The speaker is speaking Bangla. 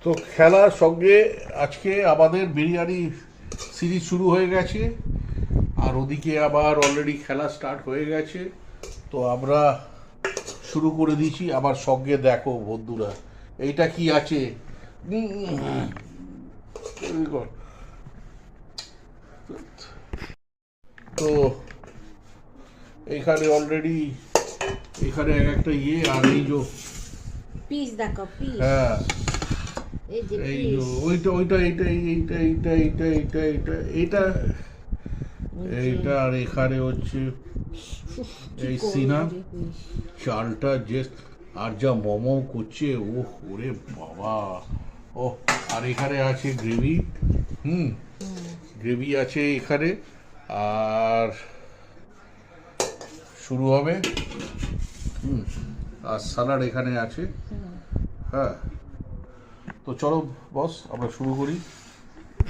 তো খেলার সঙ্গে আজকে আমাদের বিরিয়ানি সিরিজ শুরু হয়ে গেছে, আর ওদিকে আবার অলরেডি খেলা স্টার্ট হয়ে গেছে। তো আমরা শুরু করে দিয়েছি। আবার সঙ্গে দেখো বন্ধুরা, এইটা কি আছে। তো এখানে অলরেডি এখানে এক একটা ইয়ে, আর এই যে পিস দেখো পিস। হ্যাঁ এই যে এই যে পিস। ওইটা ওইটা এইটা এইটা এইটা এইটা এইটা এইটা এইটা এইটা, আর এখানে হচ্ছে এই সিনা চালটা যে, আর যা মোমো করছে ও, ওরে বাবা। ও, আর এখানে আছে গ্রেভি। গ্রেভি আছে এখানে, আর শুরু হবে। আর সালাড এখানে আছে। হ্যাঁ, তো চলো বস আমরা শুরু করি।